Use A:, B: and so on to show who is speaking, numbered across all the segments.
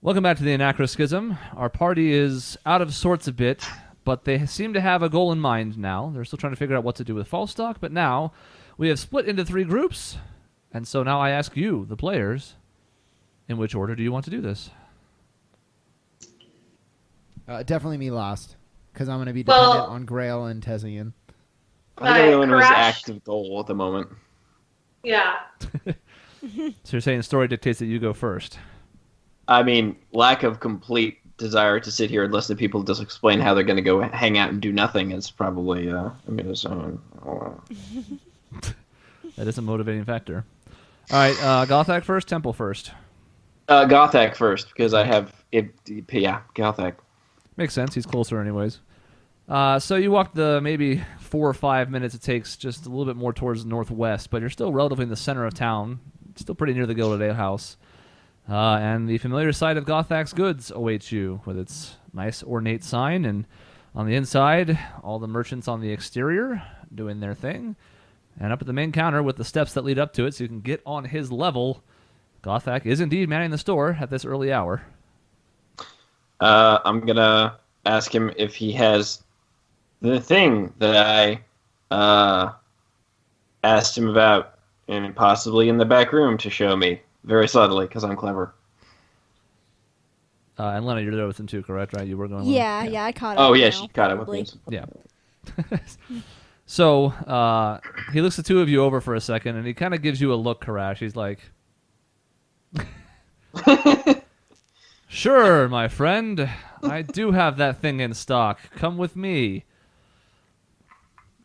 A: Welcome back to the Anachroschism. Our party is out of sorts a bit, but they seem to have a goal in mind now. They're still trying to figure out what to do with Falstock, but now we have split into 3 groups, and so now I ask you, the players, in which order do you want to do this?
B: Definitely me last, because I'm going to be dependent on Grail and Tezian.
C: I think everyone was active goal at the moment.
D: Yeah.
A: So you're saying story dictates that you go first.
C: I mean, lack of complete desire to sit here and listen to people just explain how they're going to go hang out and do nothing is probably,
A: That is a motivating factor. All right, Gothak first, Temple first.
C: Gothak first, because I have, Gothak.
A: Makes sense, he's closer anyways. So you walk the maybe 4 or 5 minutes it takes just a little bit more towards the northwest, but you're still relatively in the center of town, still pretty near the Gilded Ale House. And the familiar sight of Gothak's goods awaits you with its nice ornate sign, and on the inside, all the merchants on the exterior doing their thing. And up at the main counter with the steps that lead up to it so you can get on his level, Gothak is indeed manning the store at this early hour.
C: I'm going to ask him if he has the thing that I asked him about, and possibly in the back room to show me. Very subtly, because I'm clever.
A: And Lena, you're there with him too, correct? Right? You were going.
E: Yeah, I caught up.
C: Oh, yeah,
E: now,
C: she caught up with me.
A: Yeah. So he looks the two of you over for a second, and he kind of gives you a look, Karash. He's like, "Sure, my friend, I do have that thing in stock. Come with me."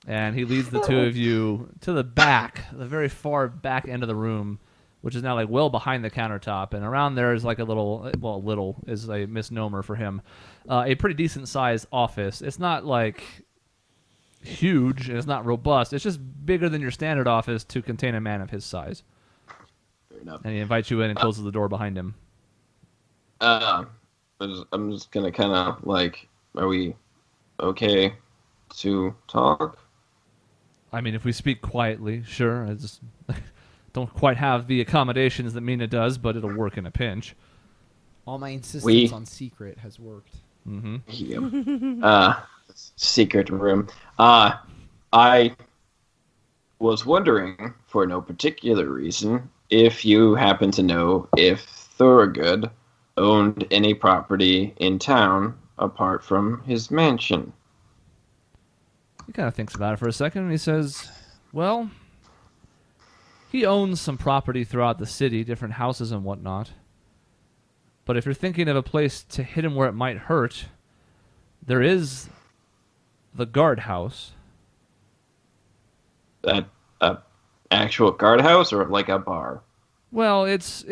A: And he leads the two of you to the back, the very far back end of the room, which is now like well behind the countertop, and around there is like a little is a misnomer for him, a pretty decent sized office. It's not like huge, and it's not robust. It's just bigger than your standard office to contain a man of his size.
C: Fair enough.
A: And he invites you in and closes the door behind him.
C: I'm just gonna kind of like, are we okay to talk?
A: I mean, if we speak quietly, sure. I just don't quite have the accommodations that Mina does, but it'll work in a pinch.
B: All my insistence on secret has worked.
A: Mm-hmm.
C: Yeah. Secret room. I was wondering, for no particular reason, if you happen to know if Thorogood owned any property in town apart from his mansion.
A: He kind of thinks about it for a second, and he says, well, he owns some property throughout the city, different houses and whatnot. But if you're thinking of a place to hit him where it might hurt, there is the guardhouse.
C: That actual guardhouse or like a bar?
A: Well, it's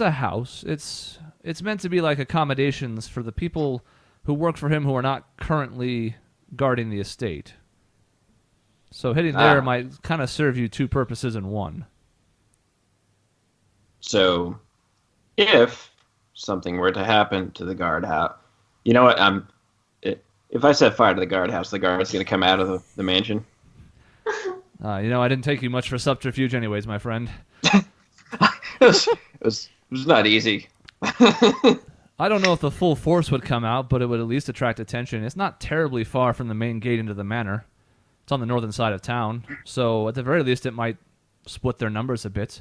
A: a house. It's meant to be like accommodations for the people who work for him who are not currently guarding the estate. So hitting there might kind of serve you 2 purposes in one.
C: So, if something were to happen to the guardhouse, you know what? If I set fire to the guardhouse, the guard's going to come out of the mansion.
A: I didn't take you much for subterfuge, anyways, my friend.
C: It was not easy.
A: I don't know if the full force would come out, but it would at least attract attention. It's not terribly far from the main gate into the manor. It's on the northern side of town, so at the very least it might split their numbers a bit.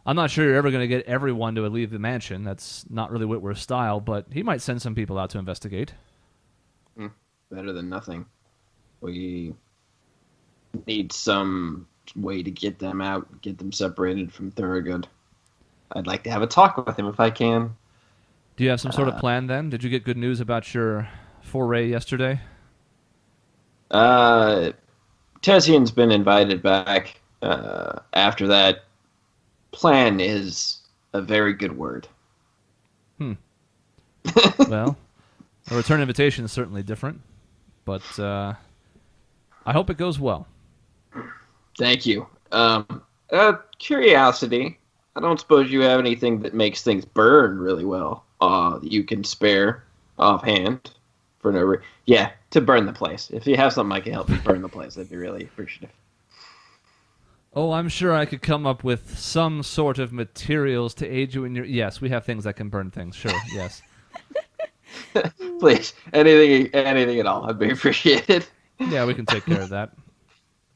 A: I'm not sure you're ever going to get everyone to leave the mansion. That's not really Whitworth's style, but he might send some people out to investigate.
C: Better than nothing. We need some way to get them out, get them separated from Thorogood. I'd like to have a talk with him if I can.
A: Do you have some sort of plan then? Did you get good news about your foray yesterday?
C: Tessian's been invited back. After that, plan is a very good word.
A: Well, a return invitation is certainly different, but I hope it goes well.
C: Thank you. Curiosity. I don't suppose you have anything that makes things burn really well. You can spare offhand for no reason. Yeah, to burn the place. If you have something I can help you burn the place, I'd be really appreciative.
A: Oh, I'm sure I could come up with some sort of materials to aid you in your... Yes, we have things that can burn things. Sure, yes.
C: Please, anything at all. I'd be appreciated.
A: Yeah, we can take care of that.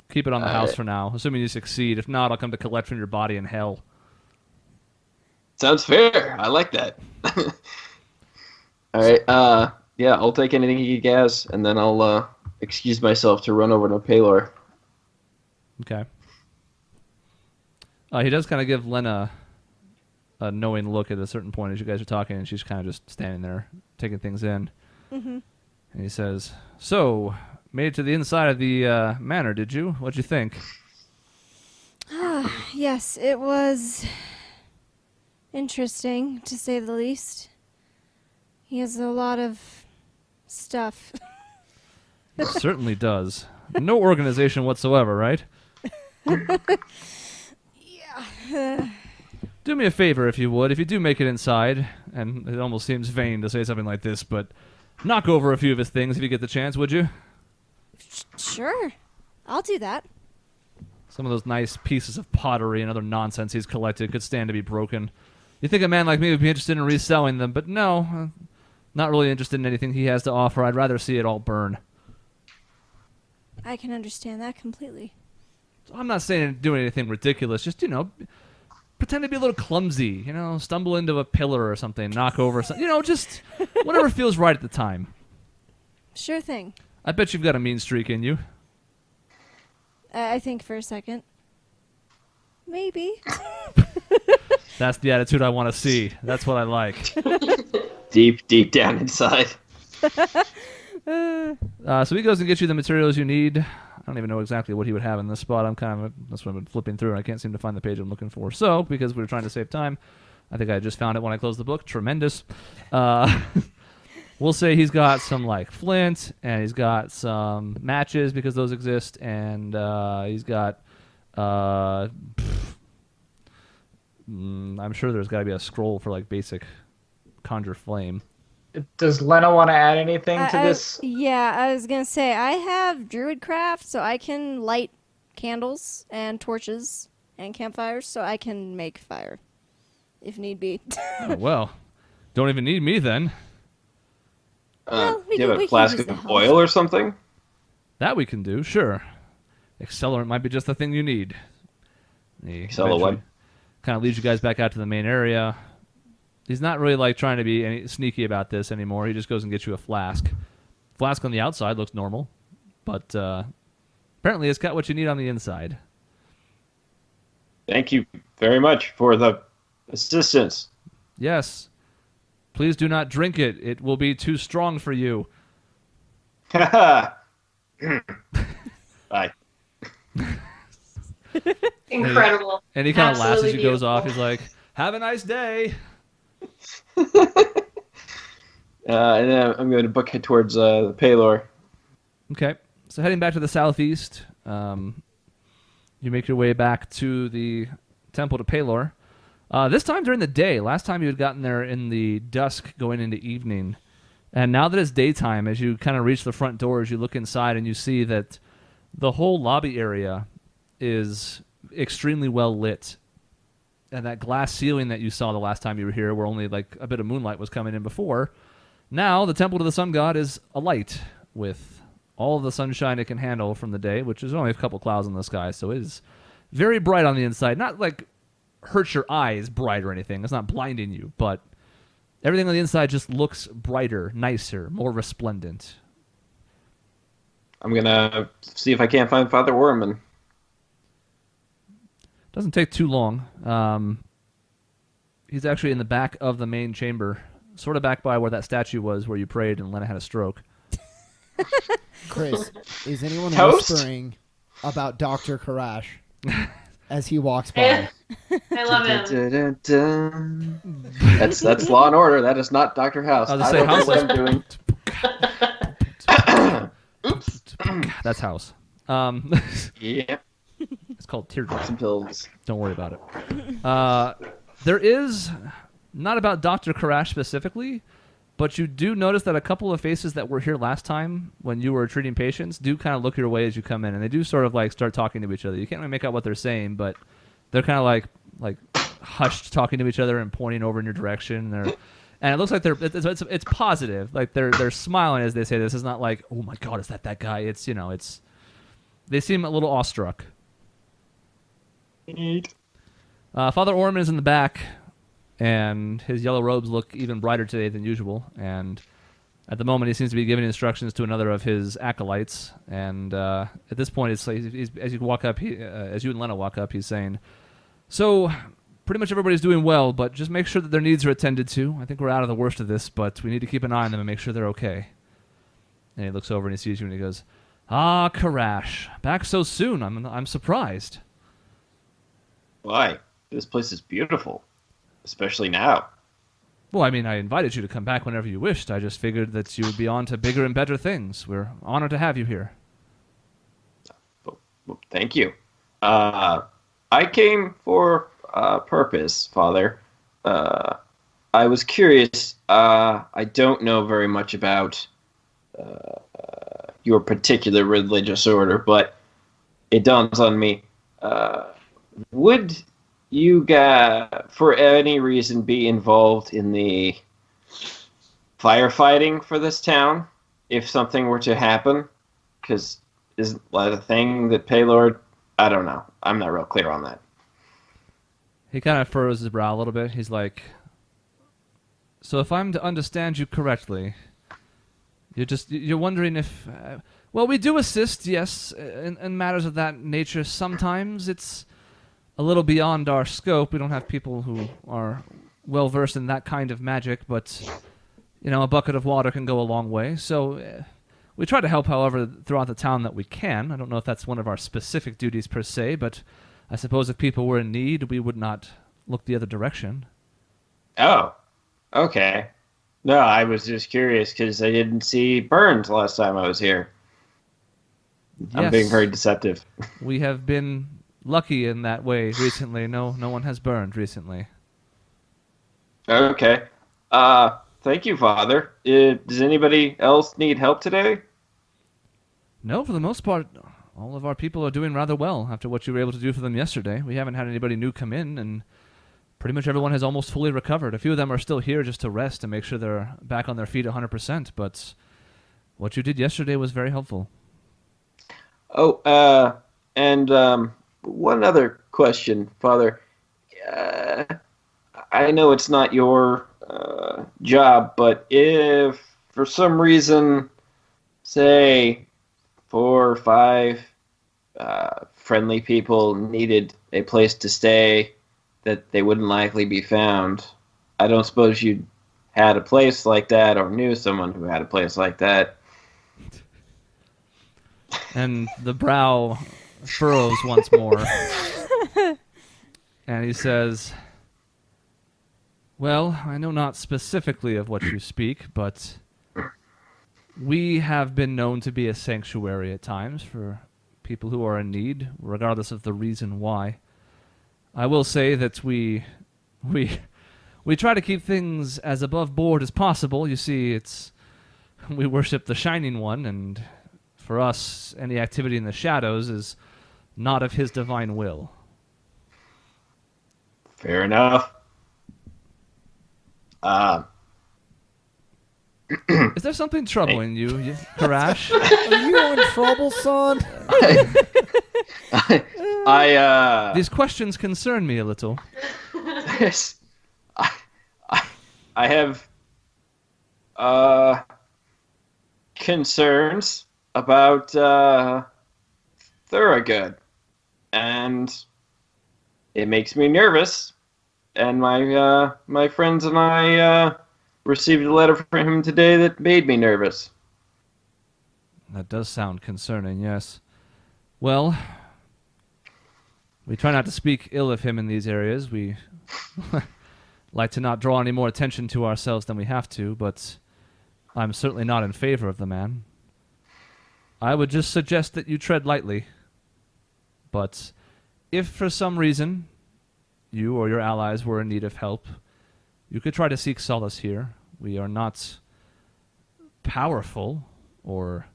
A: Keep it on the house for now, assuming you succeed. If not, I'll come to collect from your body in hell.
C: Sounds fair. I like that. All right. Yeah, I'll take anything you gas, and then I'll excuse myself to run over to Paylor.
A: Okay. He does kind of give Lena a knowing look at a certain point as you guys are talking, and she's kind of just standing there, taking things in.
D: Mm-hmm.
A: And he says, "So, made it to the inside of the manor, did you? What'd you think?"
D: Yes, it was interesting, to say the least. He has a lot of stuff.
A: It certainly does. No organization whatsoever, right?
D: Yeah.
A: Do me a favor, if you would. If you do make it inside, and it almost seems vain to say something like this, but knock over a few of his things if you get the chance, would you?
D: Sure. I'll do that.
A: Some of those nice pieces of pottery and other nonsense he's collected could stand to be broken. You think a man like me would be interested in reselling them, but no. Not really interested in anything he has to offer. I'd rather see it all burn.
D: I can understand that completely.
A: I'm not saying do anything ridiculous. Just, pretend to be a little clumsy. Stumble into a pillar or something, knock over something. Just whatever feels right at the time.
D: Sure thing.
A: I bet you've got a mean streak in you.
D: I think for a second. Maybe.
A: That's the attitude I want to see. That's what I like.
C: Deep down inside.
A: So he goes and gets you the materials you need. I don't even know exactly what he would have in this spot. That's what I've been flipping through, and I can't seem to find the page I'm looking for. So, because we were trying to save time, I think I just found it when I closed the book. Tremendous. We'll say he's got some, flint, and he's got some matches, because those exist, and he's got... I'm sure there's got to be a scroll for, basic conjure flame.
E: Does Lena want to add anything to this?
D: Yeah, I was going to say, I have druidcraft, so I can light candles and torches and campfires, so I can make fire, if need be.
A: Oh, well, don't even need me then.
D: Well,
C: do you have a flask of oil or something?
A: That we can do, sure. Accelerant might be just the thing you need.
C: Accelerant.
A: Kind of leads you guys back out to the main area. He's not really trying to be any sneaky about this anymore. He just goes and gets you a flask. Flask on the outside looks normal, but apparently it's got what you need on the inside.
C: Thank you very much for the assistance.
A: Yes. Please do not drink it. It will be too strong for you.
C: Bye.
F: Incredible.
A: And he kind of laughs as he
F: Absolutely
A: goes off.
F: beautiful.
A: He's like, "Have a nice day."
C: And then I'm going to book it towards the Paylor.
A: Okay. So heading back to the southeast, you make your way back to the temple to Paylor. This time during the day. Last time you had gotten there in the dusk going into evening. And now that it's daytime, as you kind of reach the front doors, you look inside and you see that the whole lobby area is extremely well lit. And that glass ceiling that you saw the last time you were here, where only a bit of moonlight was coming in before, now the temple to the sun god is alight with all the sunshine it can handle from the day, which is only a couple clouds in the sky, so it is very bright on the inside. Not hurts your eyes bright or anything. It's not blinding you, but everything on the inside just looks brighter, nicer, more resplendent.
C: I'm going to see if I can't find Father Worman.
A: Doesn't take too long. He's actually in the back of the main chamber, sort of back by where that statue was where you prayed and Lena had a stroke.
B: Chris, is anyone
C: Toast?
B: whispering about Dr. Karash as he walks by?
F: I love him.
C: That's Law and Order. That is not Dr. House.
A: I was
C: I
A: gonna
C: don't
A: say
C: know what I'm doing. Oops.
A: That's house.
C: Yep.
A: It's called Teardrop.
C: Some pills.
A: Don't worry about it. There is, not about Dr. Karash specifically, But you do notice that a couple of faces that were here last time when you were treating patients do kind of look your way as you come in, and they do sort of like start talking to each other. You can't really make out what they're saying, but they're kind of like hushed, talking to each other and pointing over in your direction. And it looks like it's positive. Like they're smiling as they say this. It's not like, oh my God, is that guy? It's they seem a little awestruck. Father Orman is in the back, and his yellow robes look even brighter today than usual. And at the moment, he seems to be giving instructions to another of his acolytes. And at this point, it's like as you walk up, as you and Lena walk up, he's saying, "So, pretty much everybody's doing well, but just make sure that their needs are attended to. I think we're out of the worst of this, but we need to keep an eye on them and make sure they're okay." And he looks over and he sees you and he goes, "Ah, Karash, back so soon. I'm surprised."
C: Why? This place is beautiful, especially now.
A: Well, I mean, I invited you to come back whenever you wished. I just figured that you would be on to bigger and better things. We're honored to have you here.
C: Well, thank you. I came for a purpose, Father. I was curious. I don't know very much about your particular religious order, but it dawns on me. Would you guys, for any reason, be involved in the firefighting for this town if something were to happen? Because isn't that a thing that Paylord? I don't know. I'm not real clear on that.
A: He kind of furrows his brow a little bit. He's like, "So if I'm to understand you correctly, you're wondering if... well, we do assist, yes, in matters of that nature. Sometimes it's a little beyond our scope. We don't have people who are well-versed in that kind of magic, but, a bucket of water can go a long way. So we try to help, however, throughout the town that we can. I don't know if that's one of our specific duties per se, but I suppose if people were in need, we would not look the other direction."
C: Oh, okay. No, I was just curious because I didn't see Burns last time I was here. I'm
A: Yes.
C: being very deceptive.
A: We have been lucky in that way recently. No one has burned recently.
C: Okay. Thank you, Father. Does anybody else need help today?
A: No, for the most part, all of our people are doing rather well after what you were able to do for them yesterday. We haven't had anybody new come in, and pretty much everyone has almost fully recovered. A few of them are still here just to rest and make sure they're back on their feet 100%, but what you did yesterday was very helpful.
C: Oh, and one other question, Father. I know it's not your job, but if for some reason, say, 4 or 5 friendly people needed a place to stay that they wouldn't likely be found, I don't suppose you had a place like that or knew someone who had a place like that.
A: And the brow furrows once more. And he says, "Well, I know not specifically of what you speak, but we have been known to be a sanctuary at times for people who are in need, regardless of the reason why. I will say that we try to keep things as above board as possible. You see, we worship the Shining One, and for us, any activity in the shadows is not of his divine will."
C: Fair enough.
A: Is there something troubling you, Karash?
B: Are you in trouble, son?
C: I
A: These questions concern me a little.
C: yes, I have concerns about Thorogood, and it makes me nervous. And my friends and I received a letter from him today that made me nervous.
A: That does sound concerning, yes. Well, we try not to speak ill of him in these areas. We like to not draw any more attention to ourselves than we have to, but I'm certainly not in favor of the man. I would just suggest that you tread lightly. But if for some reason you or your allies were in need of help, you could try to seek solace here. We are not powerful or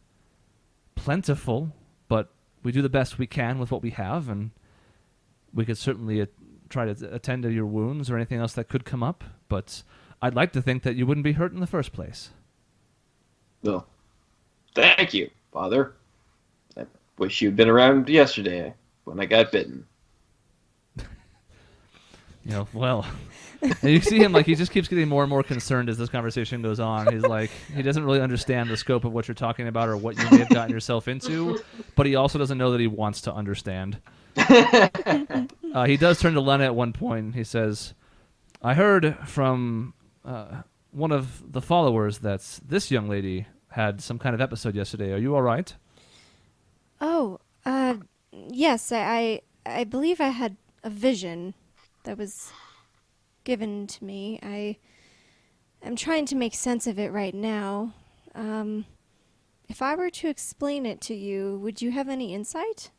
A: plentiful, but we do the best we can with what we have, and we could certainly try to attend to your wounds or anything else that could come up, but I'd like to think that you wouldn't be hurt in the first place.
C: Well, thank you, Father. I wish you'd been around yesterday when I got bitten.
A: Well, and you see him like he just keeps getting more and more concerned as this conversation goes on. He's like, he doesn't really understand the scope of what you're talking about or what you may have gotten yourself into, but he also doesn't know that he wants to understand. He does turn to Lena at one point. He says, I heard from one of the followers that this young lady had some kind of episode yesterday. Are you all right?
D: Oh, yes, I believe I had a vision that was given to me. I'm trying to make sense of it right now. If I were to explain it to you, would you have any insight?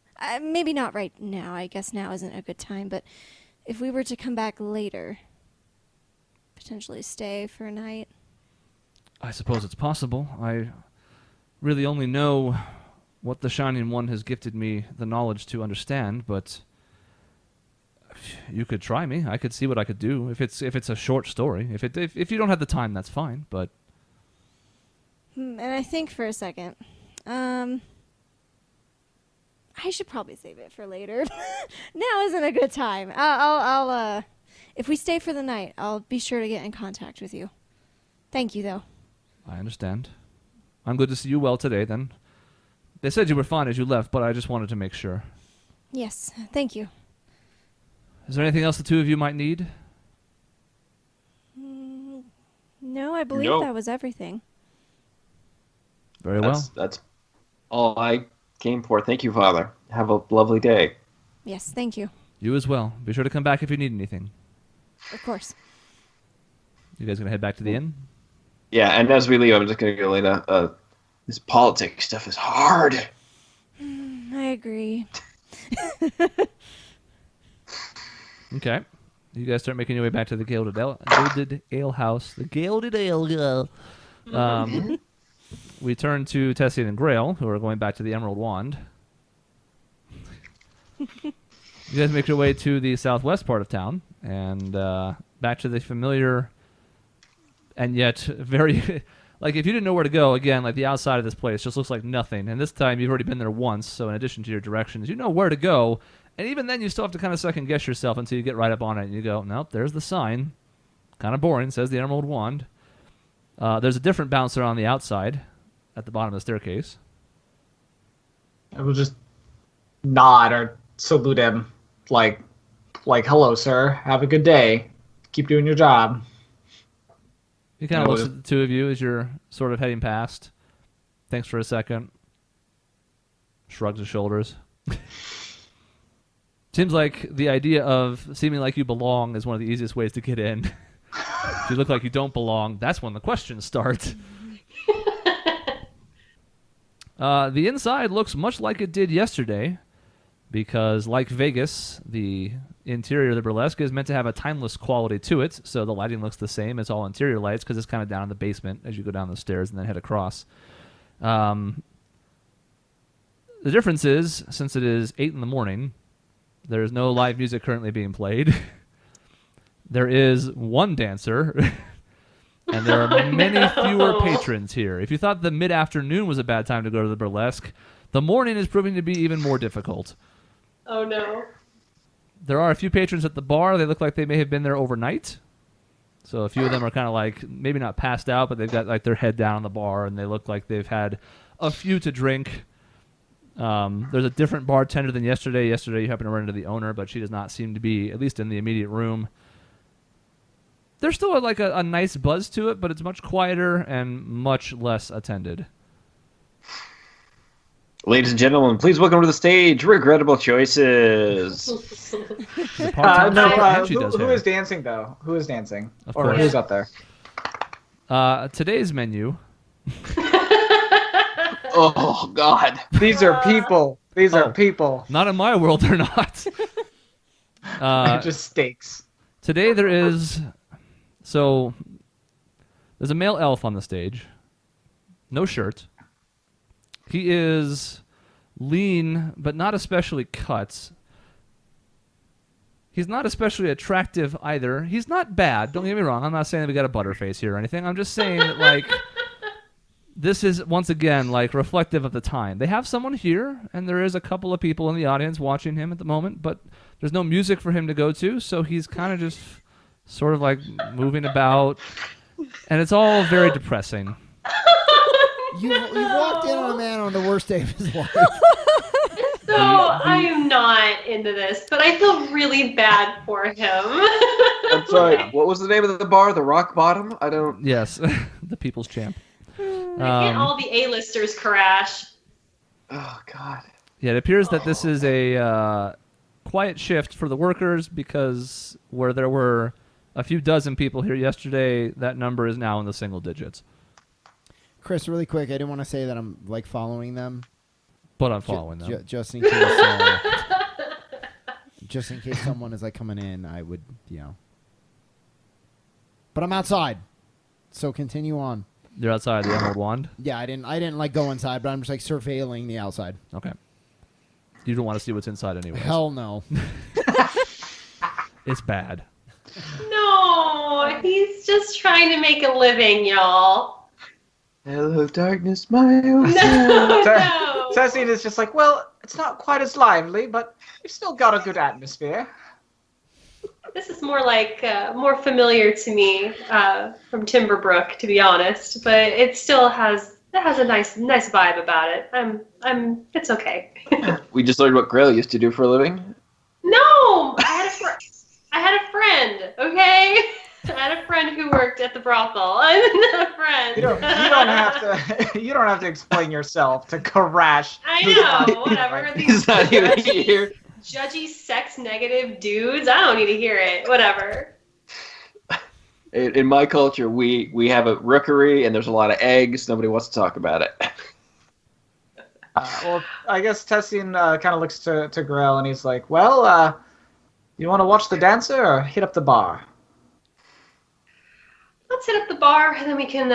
D: Maybe not right now. I guess now isn't a good time, but if we were to come back later, potentially stay for a night.
A: I suppose it's possible. I really only know what the Shining One has gifted me the knowledge to understand, but you could try me. I could see what I could do. If it's a short story. If you don't have the time, that's fine, but
D: And I think for a second. I should probably save it for later. Now isn't a good time. I'll if we stay for the night, I'll be sure to get in contact with you. Thank you, though.
A: I understand. I'm glad to see you well today, then. They said you were fine as you left, but I just wanted to make sure.
D: Yes, thank you.
A: Is there anything else the two of you might need?
D: No, I believe
C: No.
D: that was everything.
A: Very well.
C: That's all I came for. Thank you, Father. Have a lovely day.
D: Yes, thank you.
A: You as well. Be sure to come back if you need anything.
D: Of course.
A: You guys gonna head back to the inn?
C: Yeah, and as we leave, I'm just going to go, Lena, this politics stuff is hard.
D: I agree.
A: Okay. You guys start making your way back to the Gilded Ale House. The Gilded Ale. We turn to Tessian and Grail, who are going back to the Emerald Wand. You guys make your way to the southwest part of town, and back to the familiar and yet very... like, if you didn't know where to go, again, like, the outside of this place just looks like nothing. And this time, you've already been there once, so in addition to your directions, you know where to go. And even then, you still have to kind of second-guess yourself until you get right up on it, and you go, nope, there's the sign. Kind of boring, says the Emerald Wand. There's a different bouncer on the outside at the bottom of the staircase.
E: I will just nod or salute him, like, hello, sir. Have a good day. Keep doing your job.
A: He kind of looks at the two of you as you're sort of heading past. Thanks for a second. Shrugs his shoulders. Seems like the idea of seeming like you belong is one of the easiest ways to get in. If you look like you don't belong, that's when the questions start. The inside looks much like it did yesterday, because like Vegas, the interior of the burlesque is meant to have a timeless quality to it, so the lighting looks the same as all interior lights, because it's kind of down in the basement as you go down the stairs and then head across. The difference is, since it is 8 in the morning, there is no live music currently being played. There is one dancer, and there are many fewer patrons here. If you thought the mid-afternoon was a bad time to go to the burlesque, the morning is proving to be even more difficult.
F: Oh no.
A: There are a few patrons at the bar. They look like they may have been there overnight. So a few of them are kind of like, maybe not passed out, but they've got like their head down on the bar, and they look like they've had a few to drink. There's a different bartender than yesterday. Yesterday you happened to run into the owner, but she does not seem to be, at least in the immediate room. There's still like a nice buzz to it, but it's much quieter and much less attended.
C: Ladies and gentlemen, please welcome to the stage, Regrettable Choices.
A: She's a part-time
E: No,
A: star, and she does
E: who
A: hair.
E: is dancing, though? Who is dancing?
A: Of
E: Or
A: course.
E: who's up there?
A: Today's menu.
C: Oh, God.
E: These are people. These are people.
A: Not in my world, they're not.
E: They're just steaks.
A: Today there is... So, there's a male elf on the stage. no shirt. He is lean, but not especially cut. He's not especially attractive either. He's not bad. Don't get me wrong. I'm not saying that we got a butterface here or anything. I'm just saying that, like, this is, once again, like, reflective of the time. They have someone here, and there is a couple of people in the audience watching him at the moment, but there's no music for him to go to, so he's kind of just sort of, like, moving about, and it's all very depressing.
B: You walked in on a man on the worst day of his life.
F: So I am not into this, but I feel really bad for him.
C: I'm sorry. What was the name of the bar? The Rock Bottom? I don't.
A: Yes, the People's Champ.
F: Can't all the A-listers crash?
C: Oh God.
A: Yeah, it appears that this is a quiet shift for the workers because where there were a few dozen people here yesterday, that number is now in the single digits.
B: Chris, really quick, I didn't want to say that I'm like following them.
A: But I'm following them.
B: Just in case, just in case someone is like coming in, I would, But I'm outside, so continue on.
A: You're outside the Emerald Wand?
B: Yeah, I didn't like go inside, but I'm just like surveilling the outside.
A: Okay. You don't want to see what's inside anyway.
B: Hell no.
A: It's bad.
F: No, he's just trying to make a living, y'all.
C: Hello, darkness, my old
F: No.
E: Tessie is just like, well, it's not quite as lively, but we've still got a good atmosphere.
F: This is more like more familiar to me from Timberbrook, to be honest. But it still has a nice vibe about it. It's okay.
C: We just learned what Grail used to do for a living.
F: No, I had a friend. Okay, I had a friend who worked at the brothel. I'm not a friend.
E: You don't have to. You don't have to explain yourself to Karash.
F: I know. Whatever.
C: He's not even here.
F: Judgy, sex-negative dudes. I don't need to hear it. Whatever.
C: In my culture, we have a rookery and there's a lot of eggs. Nobody wants to talk about it.
E: Well, I guess Tessian kind of looks to Grail and he's like, well, you want to watch the dancer or hit up the bar?
F: Let's hit up the bar and then we can,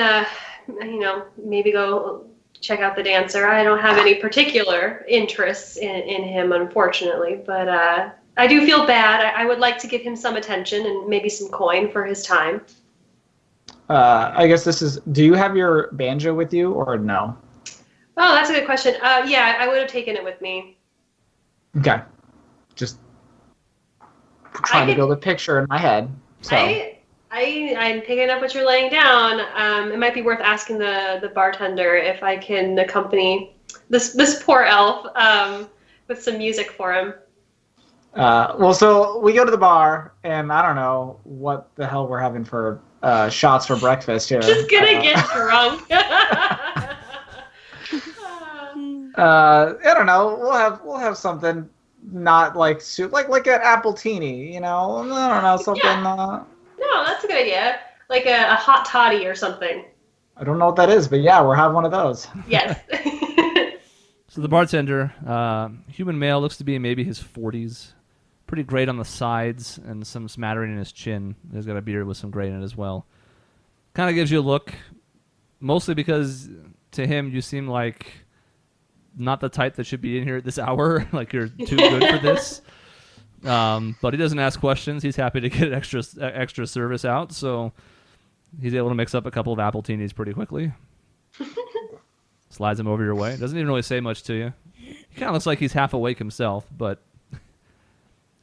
F: maybe go check out the dancer. I don't have any particular interests in him, unfortunately, but I do feel bad. I would like to give him some attention and maybe some coin for his time.
E: I guess do you have your banjo with you or no?
F: Oh, that's a good question. Yeah, I would have taken it with me.
E: Okay. Just trying to build a picture in my head. So.
F: I'm picking up what you're laying down. It might be worth asking the bartender if I can accompany this poor elf with some music for him.
E: Well, so we go to the bar, and I don't know what the hell we're having for shots for breakfast here.
F: Just gonna get drunk.
E: I don't know. We'll have something not like soup, like an appletini, I don't know, something.
F: Yeah. No, that's a good idea. Like a hot toddy or something.
E: I don't know what that is, but yeah, we'll have one of those.
F: Yes.
A: So the bartender, human male, looks to be in maybe his 40s. Pretty great on the sides and some smattering in his chin. He's got a beard with some gray in it as well. Kind of gives you a look, mostly because to him you seem like not the type that should be in here at this hour. Like you're too good for this. But he doesn't ask questions. He's happy to get extra service out, so he's able to mix up a couple of appletinis pretty quickly. Slides them over your way. Doesn't even really say much to you. He kind of looks like he's half awake himself, but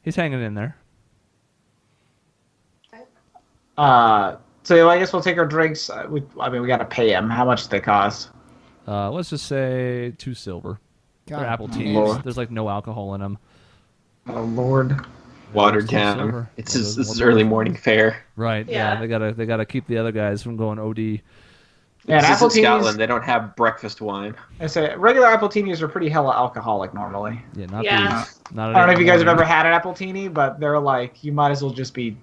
A: he's hanging in there.
E: So I guess we'll take our drinks. We got to pay him. How much do they cost?
A: Let's just say 2 silver. They're appletinis.
C: Lord.
A: There's like no alcohol in them.
E: Oh Lord.
C: Watered
A: Silver.
C: down. This is early morning fare.
A: Right.
F: Yeah.
A: They gotta keep the other guys from going OD.
E: Yeah,
C: This is in
E: appletinis.
C: Scotland. They don't have breakfast wine.
E: I say regular appletinis are pretty hella alcoholic normally.
A: Yeah, not
F: Yeah.
A: these. Not
E: I don't know if you guys have
A: morning.
E: ever had an appletini, but they're like you might as well just be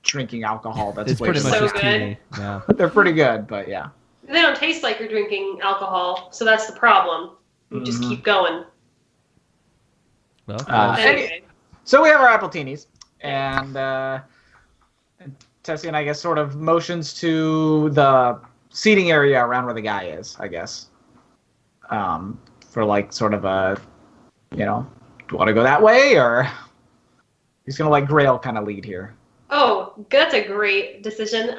E: drinking alcohol. That's
A: It's pretty much
F: So
A: just
F: good.
A: teeny. Yeah.
E: They're pretty good, but yeah.
F: They don't taste like you're drinking alcohol, so that's the problem. You just keep going.
A: Well,
F: Anyway.
E: So we have our appletinis, and Tessie and I guess sort of motions to the seating area around where the guy is, I guess. For like sort of a, do you want to go that way, or he's gonna let Grail kind of lead here?
F: Oh, that's a great decision.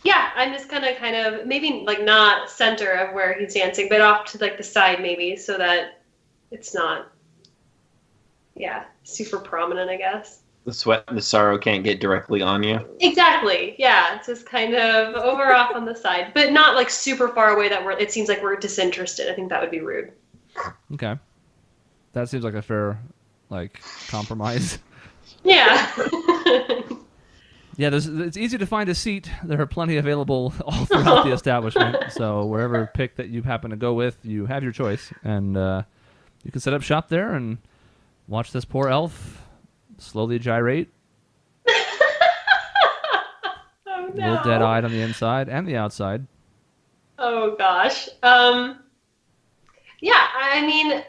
F: Yeah, I'm just gonna kind of maybe like not center of where he's dancing, but off to like the side maybe, so that it's not, super prominent, I guess.
C: The sweat and the sorrow can't get directly on you.
F: Exactly. Yeah, it's just kind of over off on the side, but not like super far away that it seems like we're disinterested. I think that would be rude.
A: Okay. That seems like a fair, compromise.
F: Yeah.
A: Yeah, it's easy to find a seat. There are plenty available all throughout the establishment. So wherever pick that you happen to go with, you have your choice. And you can set up shop there and watch this poor elf slowly gyrate.
F: Oh, no.
A: A little dead-eyed on the inside and the outside.
F: Oh, gosh. Yeah, I mean,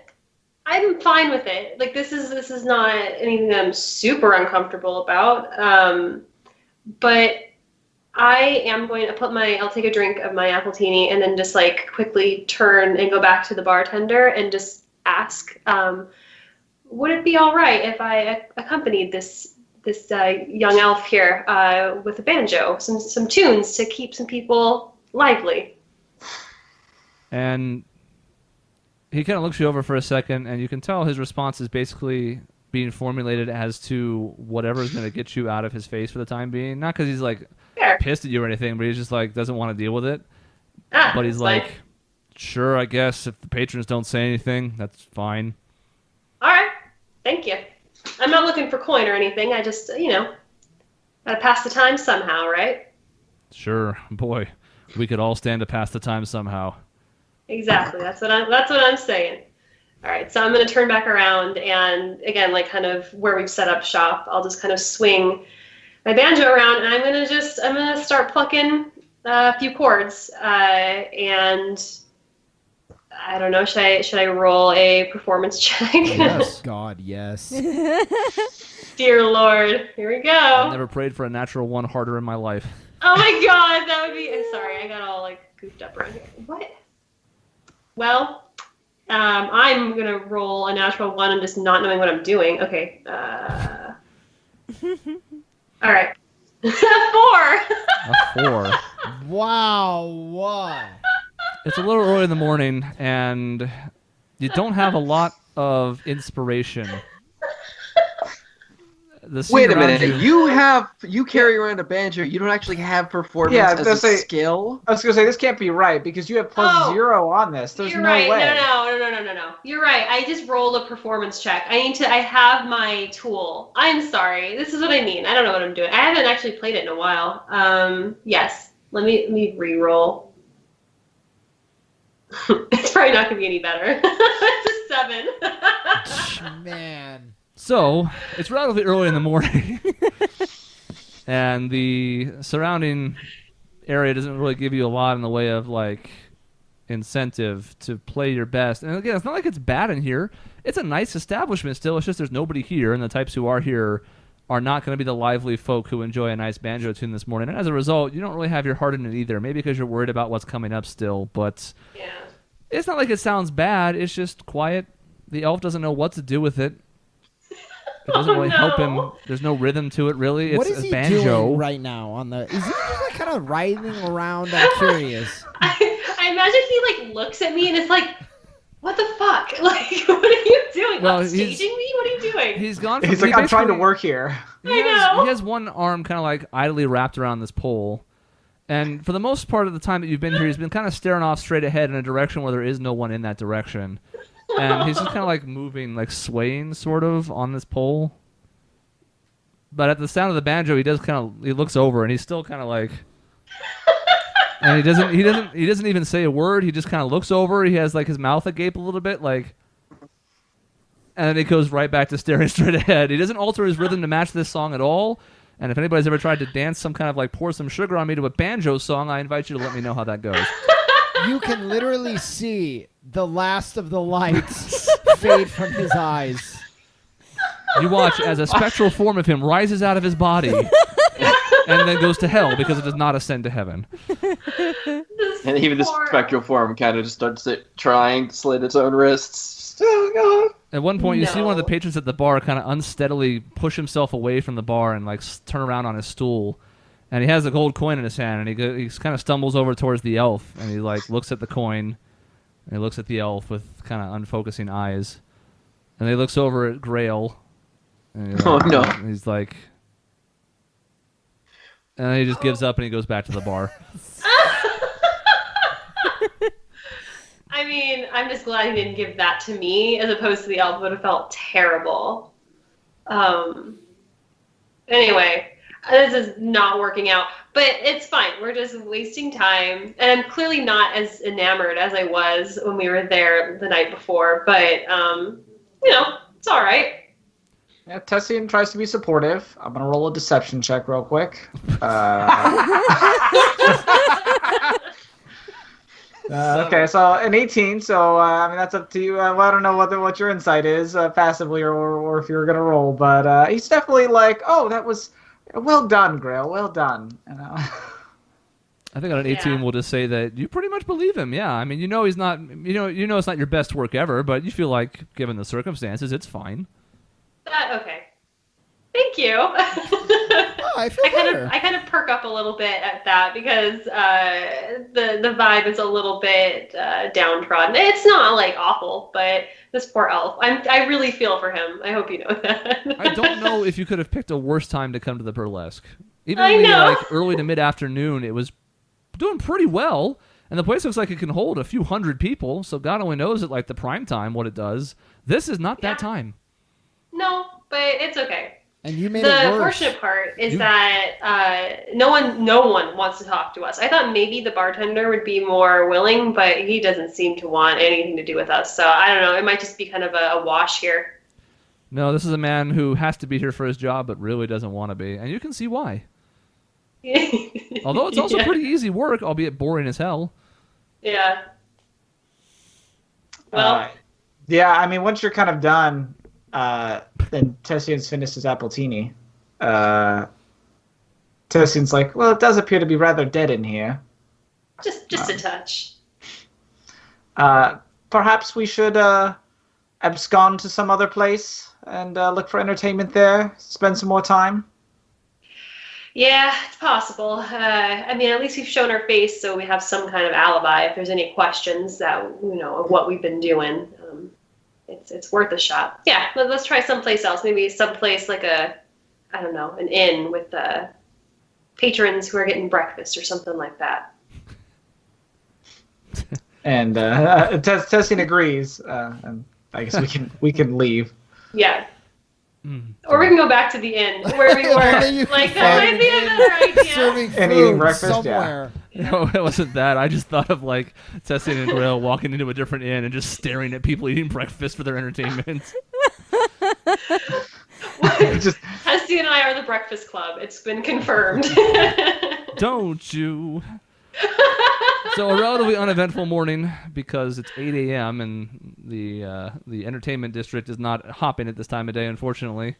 F: I'm fine with it. Like, this is not anything that I'm super uncomfortable about. But I am going to I'll take a drink of my appletini and then just quickly turn and go back to the bartender and just ask, would it be all right if I accompanied this young elf here with a banjo, some tunes to keep some people lively?
A: And he kind of looks you over for a second, and you can tell his response is basically being formulated as to whatever is going to get you out of his face for the time being. Not because he's
F: Fair.
A: pissed at you or anything, but he's just doesn't want to deal with it. But he's
F: fine.
A: Sure, I guess if the patrons don't say anything, that's fine.
F: All right, thank you. I'm not looking for coin or anything. I just, gotta pass the time somehow, right?
A: Sure, boy, we could all stand to pass the time somehow.
F: Exactly. That's what I'm saying. All right, so I'm going to turn back around, and again, kind of where we've set up shop, I'll just kind of swing my banjo around, and I'm going to start plucking a few chords, and I don't know, should I roll a performance check?
B: Yes. God, yes.
F: Dear Lord, here we go.
A: I've never prayed for a natural one harder in my life.
F: Oh my God, that would be. Sorry, I got all goofed up around here. What? Well. I'm going to roll a natural one and just not knowing what I'm doing. Okay. All right. 4.
A: A 4.
B: Wow.
A: It's a little early in the morning, and you don't have a lot of inspiration. The scene
C: Wait a
A: around
C: minute. You carry around a banjo. You don't actually have performance as a skill?
E: I was going to say, this can't be right, because you have +0 on this. There's
F: You're
E: no
F: right.
E: way.
F: No. You're right. I just rolled a performance check. I have my tool. I'm sorry. This is what I mean. I don't know what I'm doing. I haven't actually played it in a while. Yes. Let me re-roll. It's probably not going to be any better. It's a 7.
B: Man.
A: So, it's relatively early in the morning, and the surrounding area doesn't really give you a lot in the way of, incentive to play your best. And again, it's not like it's bad in here. It's a nice establishment still. It's just there's nobody here, and the types who are here are not going to be the lively folk who enjoy a nice banjo tune this morning. And as a result, you don't really have your heart in it either, maybe because you're worried about what's coming up still. But
F: Yeah.
A: it's not like it sounds bad. It's just quiet. The elf doesn't know what to do with it. It doesn't really help him. There's no rhythm to it, really.
B: What
A: It's
B: is
A: a
B: he
A: banjo.
B: doing right now on the? Is he just kind of writhing around? I'm curious.
F: I imagine he looks at me and it's what the fuck? What are you doing?
A: Well,
F: Upstaging me? What are you doing?
A: He's gone.
E: He's I'm trying to work here.
A: He
F: know.
A: has one arm kind of idly wrapped around this pole, and for the most part of the time that you've been here, he's been kind of staring off straight ahead in a direction where there is no one in that direction, and he's just kind of moving, swaying sort of on this pole. But at the sound of the banjo, he looks over and he's still kind of and he doesn't even say a word. He just kind of looks over. He has his mouth agape a little bit, and then he goes right back to staring straight ahead. He doesn't alter his rhythm to match this song at all. And if anybody's ever tried to dance some kind of Pour Some Sugar on Me to a banjo song, I invite you to let me know how that goes.
B: You can literally see the last of the lights fade from his eyes.
A: You watch as a spectral form of him rises out of his body and then goes to hell because it does not ascend to heaven.
C: And even the spectral form kind of just starts trying to slit its own wrists. Oh god!
A: At one point, you see one of the
F: No.
A: patrons at the bar kind of unsteadily push himself away from the bar and like turn around on his stool, and he has a gold coin in his hand, and he kind of stumbles over towards the elf, and he like looks at the coin, and he looks at the elf with kind of unfocusing eyes, and he looks over at Grail, and
C: Oh, no.
A: and he's like, and then he just gives up and he goes back to the bar.
F: I mean, I'm just glad he didn't give that to me as opposed to the elf. Would have felt terrible. Anyway, this is not working out, but it's fine. We're just wasting time, and I'm clearly not as enamored as I was when we were there the night before. But it's all right.
E: Yeah, Tessian tries to be supportive. I'm gonna roll a deception check real quick. Okay, so an 18. So I mean that's up to you. Well, I don't know what your insight is, passively or if you're gonna roll, but he's definitely like, oh, that was well done, Grail. Well done. You know?
A: I think on an 18
F: Yeah.
A: we'll just say that you pretty much believe him. Yeah, I mean, he's not, it's not your best work ever, but you feel like, given the circumstances, it's fine.
F: Okay. Thank you.
B: Oh, I feel better.
F: I kind of perk up a little bit at that because the vibe is a little bit downtrodden. It's not like awful, but this poor elf. I really feel for him. I hope you know that.
A: I don't know if you could have picked a worse time to come to the burlesque. Even
F: I
A: in the
F: know.
A: early to mid-afternoon, it was doing pretty well, and the place looks like it can hold a few hundred people, so God only knows at the prime time what it does. This is not that
F: Yeah.
A: time.
F: No, but it's okay.
B: And you made
F: The
B: it worse.
F: unfortunate part is that no one wants to talk to us. I thought maybe the bartender would be more willing, but he doesn't seem to want anything to do with us. So I don't know. It might just be kind of a wash here.
A: No, this is a man who has to be here for his job, but really doesn't want to be, and you can see why. Although it's also
F: Yeah.
A: pretty easy work, albeit boring as hell.
F: Yeah. Well,
E: Yeah, I mean, once you're kind of done, then Tessian's finished his appletini. Tessian's like, well, it does appear to be rather dead in here.
F: just a touch.
E: Perhaps we should abscond to some other place and look for entertainment there, spend some more time.
F: Yeah, it's possible. I mean, at least we've shown our face, so we have some kind of alibi if there's any questions that of what we've been doing. It's worth a shot. Yeah, let's try someplace else. Maybe someplace like an inn with patrons who are getting breakfast or something like that.
E: And Tessian agrees, and I guess we can leave.
F: Yeah. Or we can go back to the inn where we were.
B: You
F: Like,
B: can
F: that might be a better idea.
B: Serving
E: And
B: food
E: eating breakfast, yeah.
B: somewhere.
A: No, it wasn't that. I just thought of Tessian and Grail walking into a different inn and just staring at people eating breakfast for their entertainment.
E: Just
F: Hesty and I are the Breakfast Club. It's been confirmed.
A: Don't you? So a relatively uneventful morning because it's 8 a.m. and the entertainment district is not hopping at this time of day, unfortunately.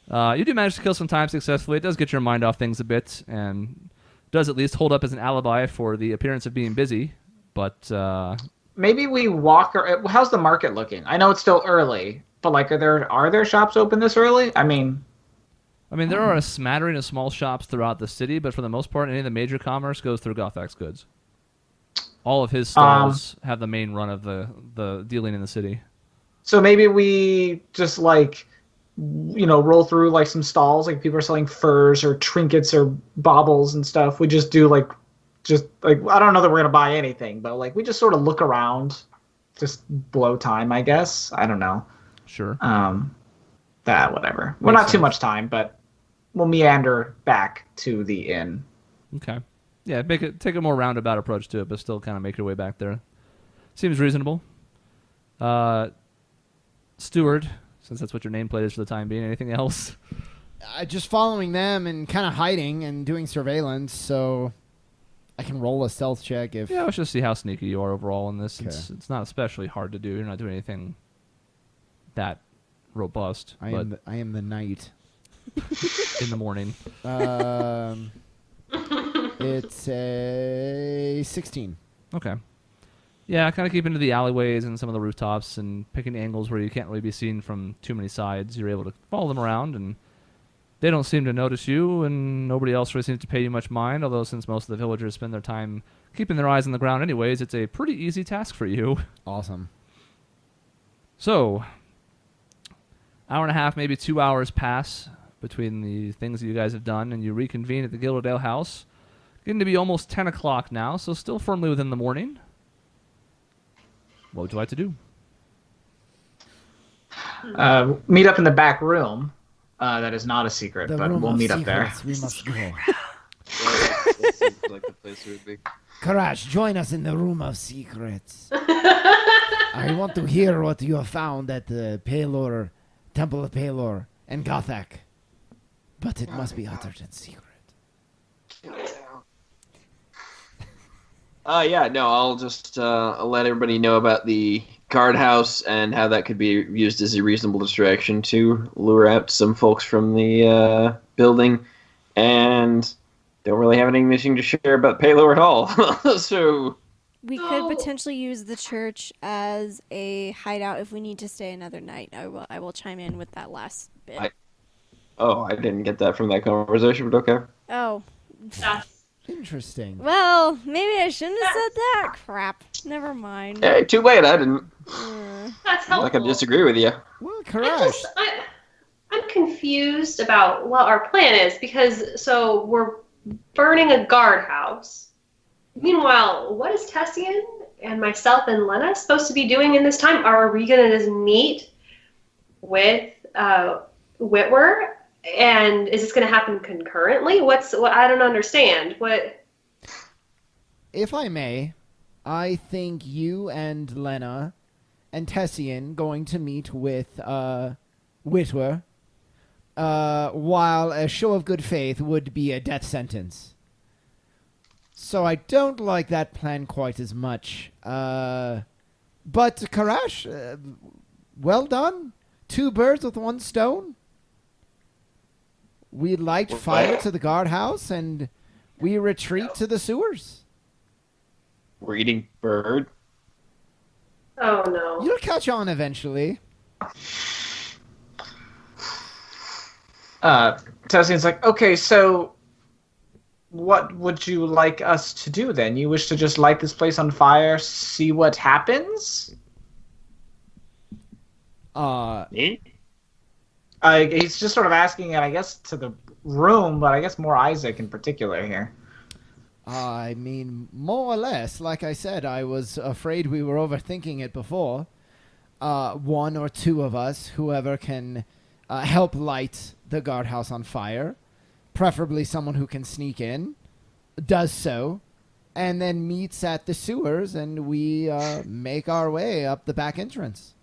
A: You do manage to kill some time successfully. It does get your mind off things a bit and does at least hold up as an alibi for the appearance of being busy. But
E: maybe we walk. How's the market looking? I know it's still early, but are there shops open this early? I mean,
A: there are a smattering of small shops throughout the city, but for the most part, any of the major commerce goes through Gothax Goods. All of his stalls have the main run of the dealing in the city.
E: So maybe we just roll through some stalls, people are selling furs or trinkets or baubles and stuff. We just do I don't know that we're gonna buy anything, but we just sort of look around, just blow time, I guess. I don't know.
A: Sure.
E: Whatever. We're not too much time, but we'll meander back to the inn.
A: Okay. Yeah, take a more roundabout approach to it, but still kind of make your way back there. Seems reasonable. Steward, since that's what your nameplate is for the time being, anything else?
B: Just following them and kind of hiding and doing surveillance, so I can roll a stealth check if...
A: Yeah, let's just see how sneaky you are overall in this.
B: Okay.
A: It's not especially hard to do. You're not doing anything that robust.
B: I am the knight.
A: in the morning?
B: It's a 16.
A: Okay. Yeah, kind of keep into the alleyways and some of the rooftops and picking angles where you can't really be seen from too many sides. You're able to follow them around, and they don't seem to notice you, and nobody else really seems to pay you much mind, although since most of the villagers spend their time keeping their eyes on the ground anyways, it's a pretty easy task for you.
B: Awesome.
A: So, hour and a half, maybe 2 hours pass between the things that you guys have done, and you reconvene at the Gilderdale house. Getting to be almost 10 o'clock now, so still firmly within the morning. What would you like to do?
E: Meet up in the back room. That is not a secret,
B: The
E: but
B: room
E: we'll
B: of
E: meet up there.
B: secrets, We must go.
C: That seems like the place it would be.
B: Karash, join us in the room of secrets. I want to hear what you have found at the Palor, Temple of Palor, and Gothak. But it must be uttered in secret.
C: Yeah, no, I'll just let everybody know about the guardhouse and how that could be used as a reasonable distraction to lure out some folks from the building. And don't really have anything to share about Palor at all. So
D: We could potentially use the church as a hideout if we need to stay another night. I will chime in with that last bit.
C: I didn't get that from that conversation, but okay.
D: Oh.
B: Interesting.
D: Well, maybe I shouldn't have said that. Crap. Never mind.
C: Hey, too late. I didn't.
F: That's
C: I'm
F: helpful.
C: not gonna disagree with you.
B: Well, Karash.
F: I'm confused about what our plan is because so we're burning a guardhouse. Meanwhile, what is Tessian and myself and Lena supposed to be doing in this time? Are we gonna just meet with Whitwer? And is this gonna happen concurrently? What I don't understand. What?
B: If I may, I think you and Lena and Tessian going to meet with Whitwer, while a show of good faith would be a death sentence. So I don't like that plan quite as much. But Karash, well done. 2 birds with 1 stone. We light fire to the guardhouse, and we retreat to the sewers.
C: We're eating bird.
F: Oh no.
B: You'll catch on eventually.
E: Tessian's like, okay, so what would you like us to do then? You wish to just light this place on fire, see what happens?
C: Me?
E: He's just sort of asking it, I guess, to the room, but I guess more Isaac in particular here.
B: I mean, more or less, like I said, I was afraid we were overthinking it before. 1 or 2 of us, whoever can help light the guardhouse on fire, preferably someone who can sneak in, does so, and then meets at the sewers, and we make our way up the back entrance.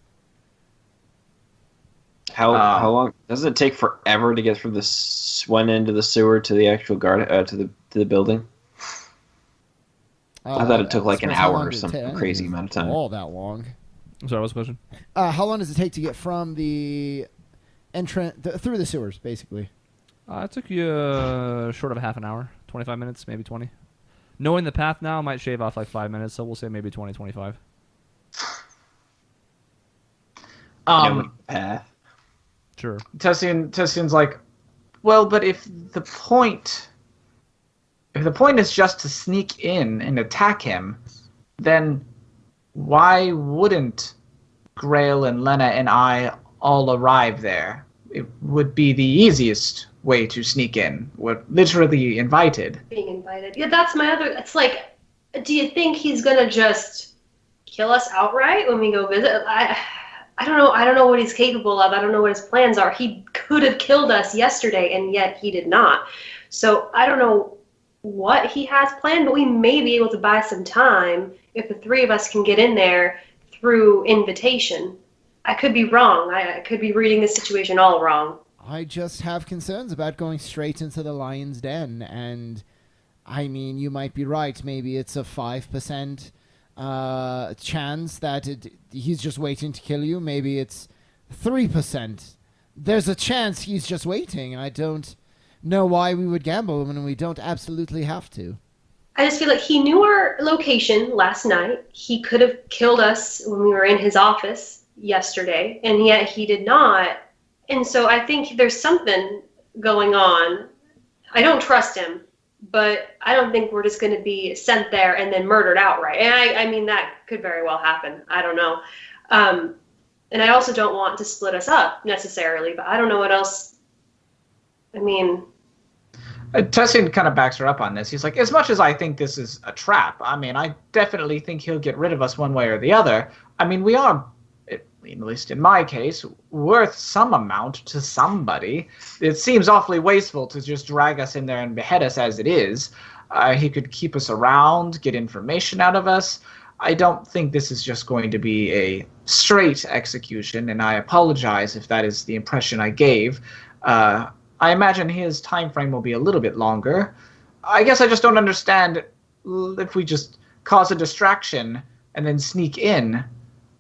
C: How long does it take forever to get from this one end of the sewer to the actual guard to the building? I thought it took like an hour or some crazy amount of time.
B: All that long.
A: I'm sorry, what's the question?
B: How long does it take to get from the entrance through the sewers, basically?
A: It took you short of a half an hour, 25 minutes, maybe 20. Knowing the path now might shave off like 5 minutes, so we'll say maybe 20, 25.
C: Path.
A: Sure.
E: Tessian's like, well, but if the point is just to sneak in and attack him, then why wouldn't Grail and Lena and I all arrive there? It would be the easiest way to sneak in. We're literally invited.
F: Being invited. Yeah, that's my other. It's like, do you think he's gonna just kill us outright when we go visit? I don't know. I don't know what he's capable of. I don't know what his plans are. He could have killed us yesterday, and yet he did not. So I don't know what he has planned, but we may be able to buy some time if the 3 of us can get in there through invitation. I could be wrong. I could be reading the situation all wrong.
B: I just have concerns about going straight into the lion's den, and I mean, you might be right. Maybe it's a 5% chance that he's just waiting to kill you. Maybe it's 3%. there's a chance he's just waiting. I don't know why we would gamble when we don't absolutely have to.
F: I just feel like he knew our location last night. He could have killed us when we were in his office yesterday, and yet he did not. And so I think there's something going on. I don't trust him, but I don't think we're just going to be sent there and then murdered outright. And I mean, that could very well happen. I don't know. And I also don't want to split us up necessarily, but I don't know what else. I mean...
E: Tessian kind of backs her up on this. He's like, as much as I think this is a trap, I mean, I definitely think he'll get rid of us one way or the other. I mean, we are, at least in my case, worth some amount to somebody. It seems awfully wasteful to just drag us in there and behead us as it is. He could keep us around, get information out of us. I don't think this is just going to be a straight execution, and I apologize if that is the impression I gave. I imagine his time frame will be a little bit longer. I guess I just don't understand if we just cause a distraction and then sneak in,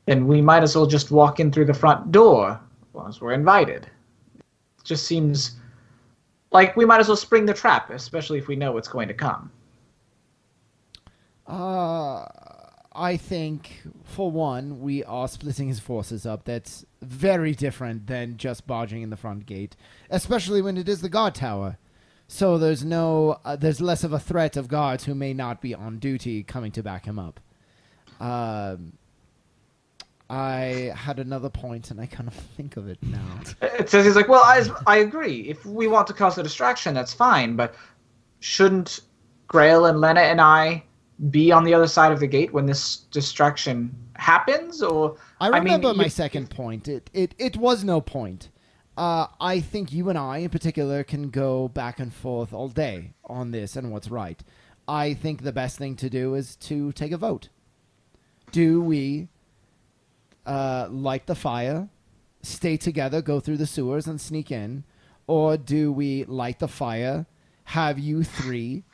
E: then we might as well just walk in through the front door once we're invited. It just seems like we might as well spring the trap, especially if we know what's going to come.
B: I think, for one, we are splitting his forces up. That's very different than just barging in the front gate, especially when it is the guard tower. So there's less of a threat of guards who may not be on duty coming to back him up. I had another point, and I kind of think of it now.
E: It says he's like, well, I agree. If we want to cause a distraction, that's fine, but shouldn't Grail and Lena and I be on the other side of the gate when this distraction happens? Or
B: I remember my second point. It was no point. I think you and I in particular can go back and forth all day on this and what's right. I think the best thing to do is to take a vote. Do we light the fire, stay together, go through the sewers and sneak in, or do we light the fire, have you three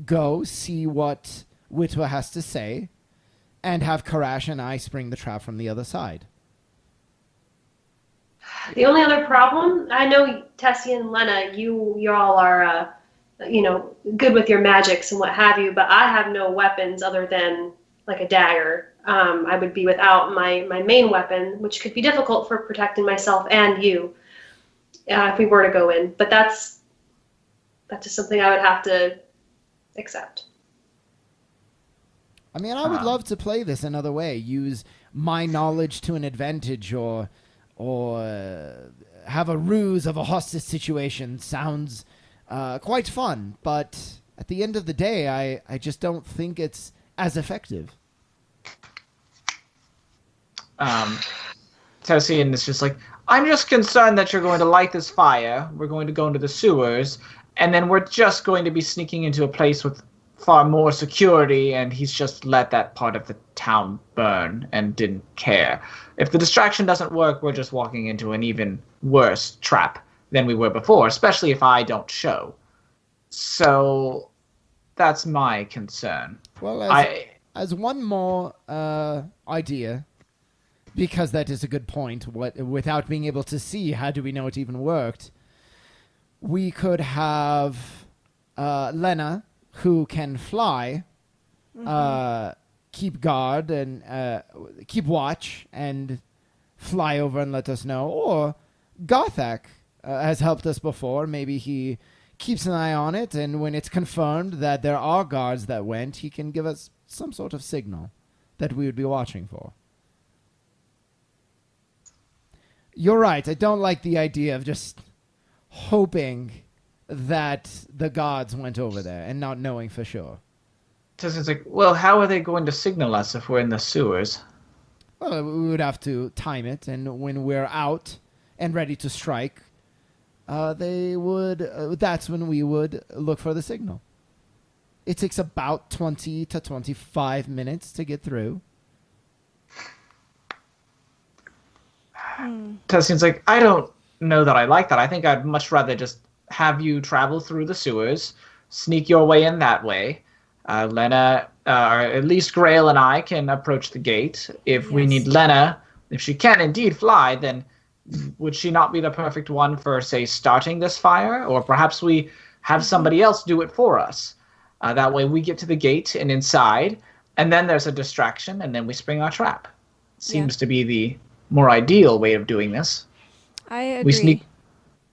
B: go see what Witwer has to say, and have Karash and I spring the trap from the other side?
F: The only other problem, I know Tessie and Lena, you all are, good with your magics and what have you, but I have no weapons other than like a dagger. I would be without my main weapon, which could be difficult for protecting myself and you if we were to go in. But that's just something I would have to accept.
B: I mean, I would love to play this another way. Use my knowledge to an advantage, or have a ruse of a hostage situation. Sounds quite fun, but at the end of the day, I just don't think it's as effective.
E: Tessian is just like, I'm just concerned that you're going to light this fire, we're going to go into the sewers, and then we're just going to be sneaking into a place with far more security, and he's just let that part of the town burn and didn't care. If the distraction doesn't work, we're just walking into an even worse trap than we were before, especially if I don't show. So that's my concern.
B: Well, as one more idea, because that is a good point, without being able to see, how do we know it even worked? We could have Lena, who can fly, keep guard and keep watch and fly over and let us know. Or Gothak has helped us before. Maybe he keeps an eye on it, and when it's confirmed that there are guards that went, he can give us some sort of signal that we would be watching for. You're right. I don't like the idea of just hoping that the gods went over there and not knowing for sure.
E: It's like, well, how are they going to signal us if we're in the sewers?
B: Well, we would have to time it, and when we're out and ready to strike, they would. That's when we would look for the signal. It takes about 20 to 25 minutes to get through.
E: Tessian's like, I don't know that I like that. I think I'd much rather just have you travel through the sewers, sneak your way in that way. Lena, or at least Grail and I can approach the gate. If we need Lena, if she can indeed fly, then would she not be the perfect one for, say, starting this fire? Or perhaps we have somebody else do it for us. That way we get to the gate and inside, and then there's a distraction, and then we spring our trap. Seems to be the more ideal way of doing this.
D: I agree.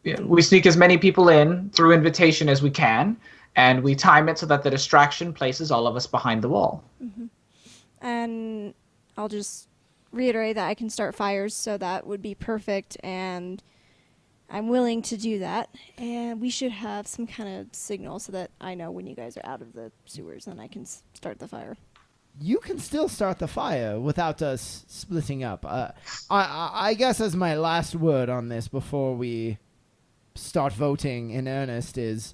E: We sneak as many people in through invitation as we can, and we time it so that the distraction places all of us behind the wall.
D: Mm-hmm. And I'll just reiterate that I can start fires, so that would be perfect, and I'm willing to do that. And we should have some kind of signal so that I know when you guys are out of the sewers, and I can start the fire.
B: You can still start the fire without us splitting up. I guess as my last word on this before we start voting in earnest is,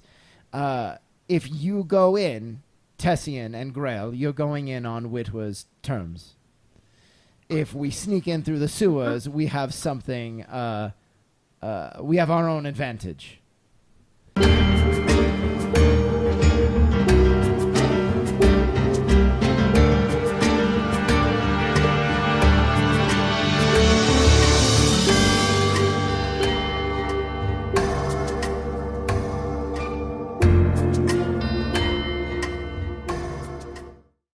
B: if you go in, Tessian and Grail, you're going in on Witwer's terms. If we sneak in through the sewers, we have something, we have our own advantage.